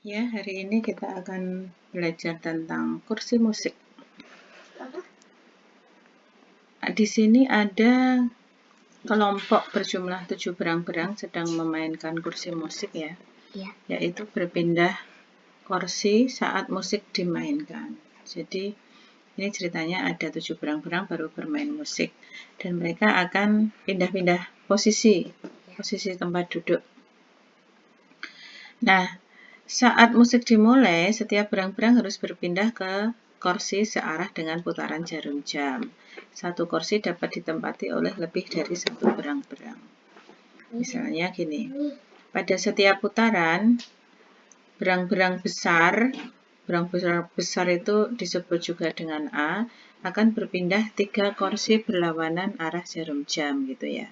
Ya, hari ini kita akan belajar tentang kursi musik. Di sini ada kelompok berjumlah 7 berang-berang sedang memainkan kursi musik ya. Yaitu berpindah kursi saat musik dimainkan. Jadi ini ceritanya ada 7 berang-berang baru bermain musik dan mereka akan pindah-pindah posisi tempat duduk. Nah, saat musik dimulai, setiap berang-berang harus berpindah ke kursi searah dengan putaran jarum jam. Satu kursi dapat ditempati oleh lebih dari satu berang-berang. Misalnya gini, pada setiap putaran, berang-berang besar itu disebut juga dengan A, akan berpindah 3 kursi berlawanan arah jarum jam gitu ya.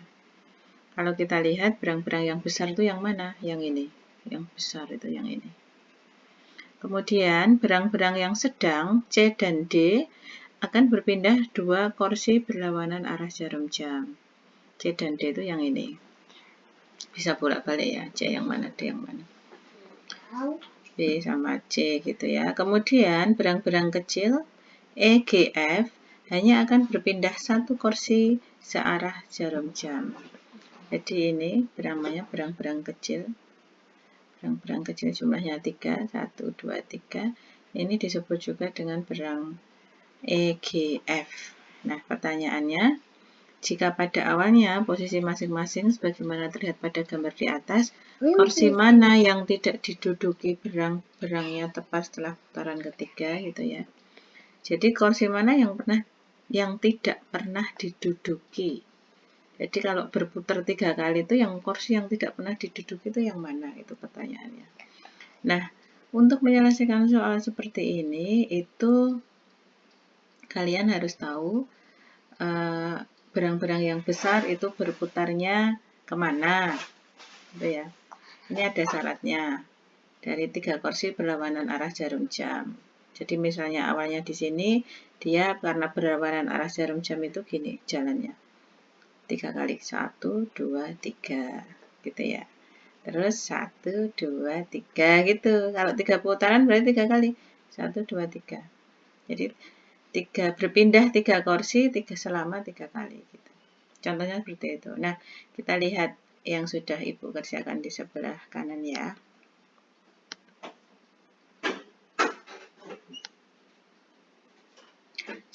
Kalau kita lihat berang-berang yang besar itu yang mana? Yang ini. Yang besar itu yang ini. Kemudian berang-berang yang sedang C dan D akan berpindah 2 kursi berlawanan arah jarum jam. C dan D itu yang ini. Bisa bolak-balik ya, C yang mana, D yang mana. B sama C gitu ya. Kemudian berang-berang kecil E, G, F hanya akan berpindah 1 kursi searah jarum jam. Jadi ini namanya berang-berang kecil. Berang-berang kecil jumlahnya 3, 1, 2, 3. Ini disebut juga dengan berang EGF. Nah, pertanyaannya, jika pada awalnya posisi masing-masing sebagaimana terlihat pada gambar di atas, kursi mana yang tidak diduduki berang-berangnya tepat setelah putaran ketiga gitu ya. Jadi kursi mana yang tidak pernah diduduki. Jadi kalau berputar 3 kali itu yang kursi yang tidak pernah diduduki itu yang mana? Itu pertanyaannya. Nah, untuk menyelesaikan soal seperti ini, itu kalian harus tahu berang-berang yang besar itu berputarnya kemana, gitu ya. Ini ada syaratnya, dari 3 kursi berlawanan arah jarum jam. Jadi misalnya awalnya di sini, dia karena berlawanan arah jarum jam itu gini jalannya. 3 kali, 1, 2, 3, gitu ya. Terus 1, 2, 3 gitu. Kalau 3 putaran berarti 3 kali. 1, 2, 3. Jadi berpindah 3 kursi selama 3 kali gitu. Contohnya seperti itu. Nah, kita lihat yang sudah Ibu kerjakan di sebelah kanan ya.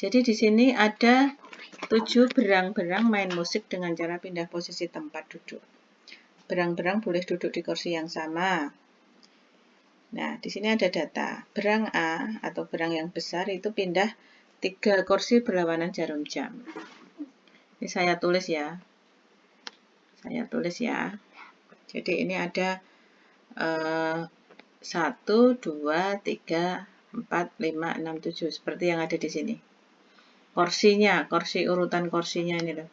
Jadi di sini ada 7 berang-berang main musik dengan cara pindah posisi tempat duduk. Berang-berang boleh duduk di kursi yang sama. Nah, di sini ada data. Berang A atau berang yang besar itu pindah 3 kursi berlawanan jarum jam. Ini saya tulis ya. Jadi ini ada 1, 2, 3, 4, 5, 6, 7. Seperti yang ada di sini. Urutan kursinya ini loh.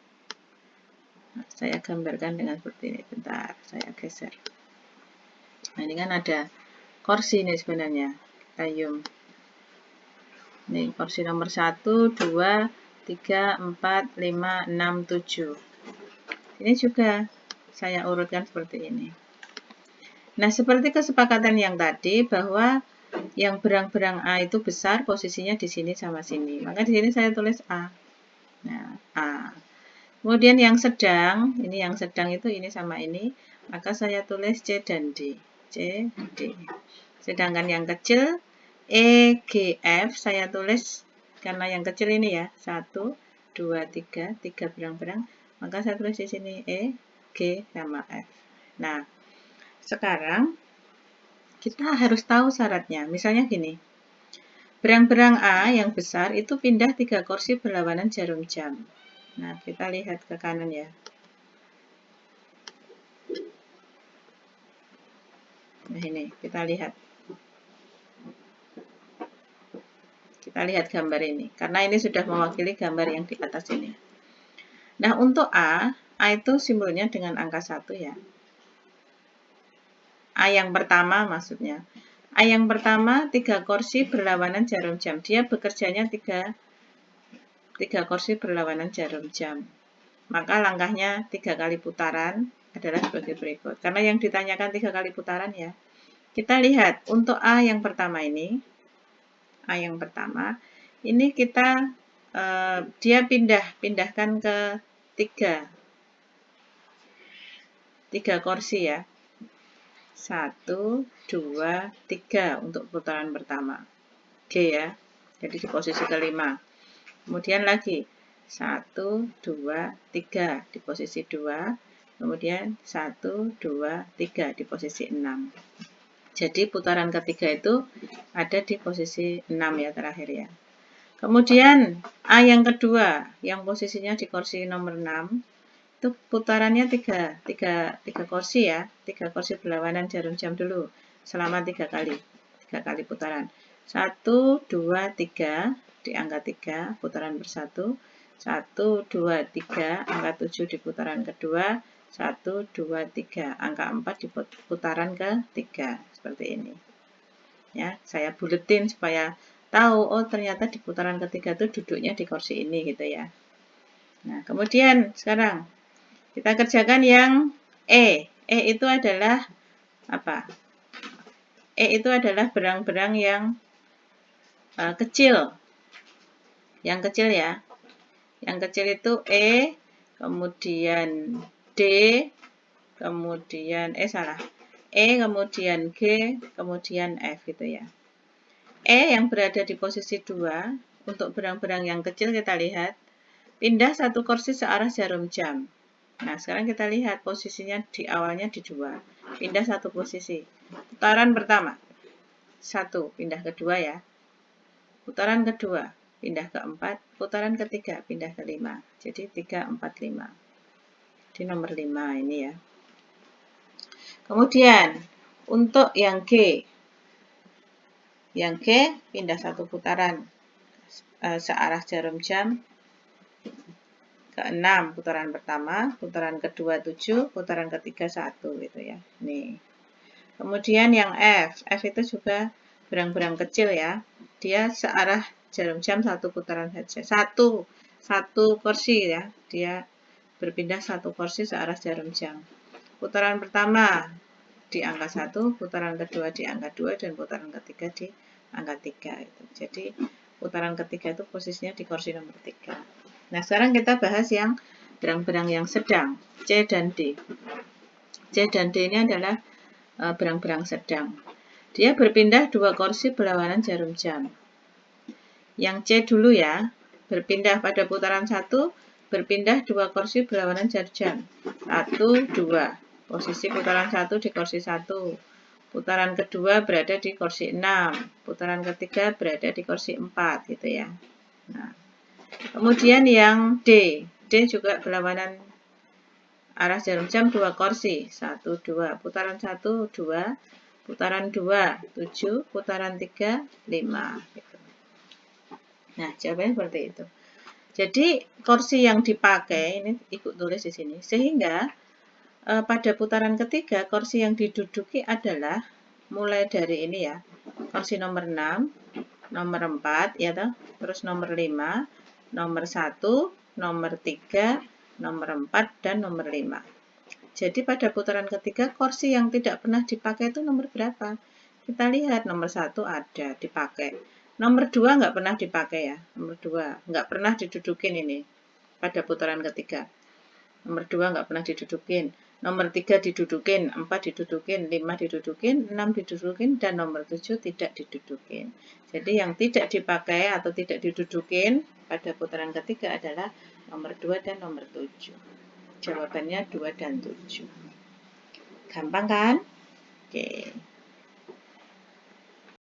Nah, saya gambarkan dengan seperti ini. Bentar, saya geser. Nah, ini kan ada kursi ini sebenarnya. Ayum. Ini kursi nomor 1, 2, 3, 4, 5, 6, 7. Ini juga saya urutkan seperti ini. Nah, seperti kesepakatan yang tadi bahwa yang berang-berang A itu besar, posisinya di sini sama sini. Maka di sini saya tulis A. Nah, A. Kemudian yang sedang, itu ini sama ini, maka saya tulis C dan D. C, D. Sedangkan yang kecil, E, G, F, saya tulis, karena yang kecil ini ya, 1, 2, 3, 3 berang-berang, maka saya tulis di sini E, G, sama F. Nah, sekarang kita harus tahu syaratnya. Misalnya gini, berang-berang A yang besar itu pindah 3 kursi berlawanan jarum jam. Nah, kita lihat ke kanan ya. Nah, ini kita lihat. Kita lihat gambar ini, karena ini sudah mewakili gambar yang di atas ini. Nah, untuk A itu simbolnya dengan angka 1 ya. A yang pertama maksudnya. A yang pertama 3 kursi berlawanan jarum jam. Dia bekerjanya 3 kursi berlawanan jarum jam. Maka langkahnya 3 kali putaran adalah sebagai berikut. Karena yang ditanyakan 3 kali putaran ya. Kita lihat untuk A yang pertama ini. A yang pertama. Ini kita dia pindahkan ke 3 kursi ya. 1, 2, 3 untuk putaran pertama. G ya. Jadi di posisi kelima. Kemudian lagi 1, 2, 3 di posisi 2. Kemudian 1, 2, 3 di posisi 6. Jadi putaran ketiga itu ada di posisi 6 ya terakhir ya. Kemudian A yang kedua yang posisinya di kursi nomor 6 itu putarannya 3 kursi ya. 3 kursi berlawanan jarum jam dulu selama 3 kali. 3 kali putaran. 1, 2, 3 di angka 3 putaran bersatu. 1, 2, 3 angka 7 di putaran kedua. 1, 2, 3 angka 4 di putaran ketiga. Seperti ini. Ya, saya buletin supaya tahu, oh ternyata di putaran ketiga itu duduknya di kursi ini gitu ya. Nah, kemudian sekarang kita kerjakan yang E. E itu adalah apa? E itu adalah berang-berang yang kecil. Yang kecil ya. Yang kecil itu E, kemudian D, kemudian E, kemudian G, kemudian F gitu ya. E yang berada di posisi 2, untuk berang-berang yang kecil kita lihat, pindah 1 kursi searah jarum jam. Nah, sekarang kita lihat posisinya di awalnya di 2. Pindah 1 posisi. Putaran pertama, 1, pindah ke 2 ya. Putaran kedua, pindah ke 4. Putaran ketiga, pindah ke 5. Jadi 3, 4, 5. Di nomor 5 ini ya. Kemudian, untuk yang G. Yang G, pindah 1 putaran searah jarum jam ke 6. Putaran pertama, putaran kedua 7, putaran ketiga 1 gitu ya. Nih. Kemudian yang F. F itu juga berang-berang kecil ya. Dia searah jarum jam 1 putaran saja. Satu kursi ya. Dia berpindah 1 kursi searah jarum jam. Putaran pertama di angka 1, putaran kedua di angka 2, dan putaran ketiga di angka 3. Jadi putaran ketiga itu posisinya di kursi nomor 3. Nah, sekarang kita bahas yang berang-berang yang sedang, C dan D. C dan D ini adalah berang-berang sedang. Dia berpindah 2 kursi berlawanan jarum jam. Yang C dulu ya, berpindah pada putaran 1, berpindah 2 kursi berlawanan jarum jam. 1, 2. Posisi putaran 1 di kursi 1. Putaran kedua berada di kursi 6. Putaran ketiga berada di kursi 4 gitu ya. Nah, kemudian yang D. D juga berlawanan arah jarum jam 2 kursi. 1, 2. Putaran 1, 2. Putaran 2, 7. Putaran 3, 5. Gitu. Nah, jawabannya seperti itu. Jadi, kursi yang dipakai, ini Ibu tulis di sini, sehingga pada putaran ketiga, kursi yang diduduki adalah, mulai dari ini ya, kursi nomor 6, nomor 4, ya toh, terus nomor 5, nomor 1, nomor 3, nomor 4, dan nomor 5. Jadi pada putaran ketiga, kursi yang tidak pernah dipakai itu nomor berapa? Kita lihat nomor 1 ada dipakai. Nomor 2 nggak pernah dipakai ya. Nomor 2 nggak pernah didudukin ini pada putaran ketiga. Nomor 2 nggak pernah didudukin. Nomor 3 didudukin, 4 didudukin, 5 didudukin, 6 didudukin, dan nomor 7 tidak didudukin. Jadi yang tidak dipakai atau tidak didudukin pada putaran ketiga adalah nomor 2 dan nomor 7. Jawabannya 2 dan 7. Gampang kan? Oke.